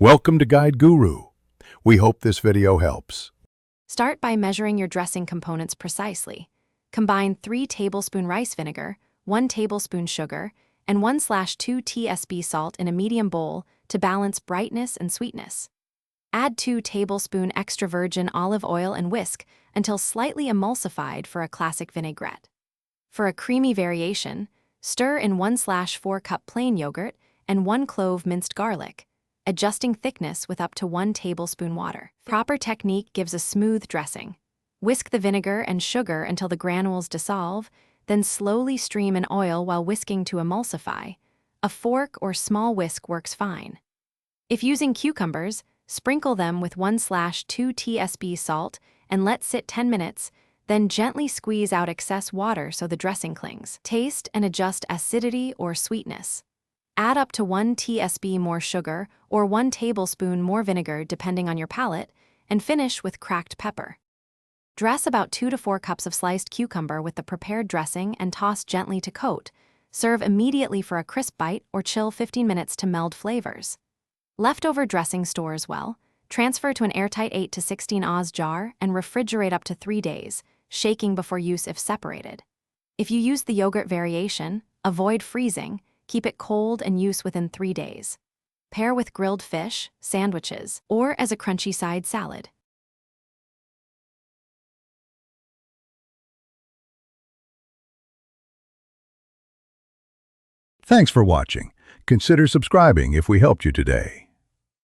Welcome to Guide Guru. We hope this video helps. Start by measuring your dressing components precisely. Combine 3 tablespoon rice vinegar, 1 tablespoon sugar, and 1/2 tsp salt in a medium bowl to balance brightness and sweetness. Add 2 tablespoon extra virgin olive oil and whisk until slightly emulsified for a classic vinaigrette. For a creamy variation, stir in 1/4 cup plain yogurt and 1 clove minced garlic, adjusting thickness with up to 1 tablespoon water. Proper technique gives a smooth dressing. Whisk the vinegar and sugar until the granules dissolve, then slowly stream in oil while whisking to emulsify. A fork or small whisk works fine. If using cucumbers, sprinkle them with 1/2 tsp salt and let sit 10 minutes, then gently squeeze out excess water so the dressing clings. Taste and adjust acidity or sweetness. Add up to 1 tsp more sugar or 1 tablespoon more vinegar depending on your palate, and finish with cracked pepper. Dress about 2 to 4 cups of sliced cucumber with the prepared dressing and toss gently to coat. Serve immediately for a crisp bite or chill 15 minutes to meld flavors. Leftover dressing stores well. Transfer to an airtight 8 to 16 oz jar and refrigerate up to 3 days, shaking before use if separated. If you use the yogurt variation, avoid freezing. Keep it cold and use within 3 days. Pair with grilled fish, sandwiches, or as a crunchy side salad. Thanks for watching. Consider subscribing if we helped you today.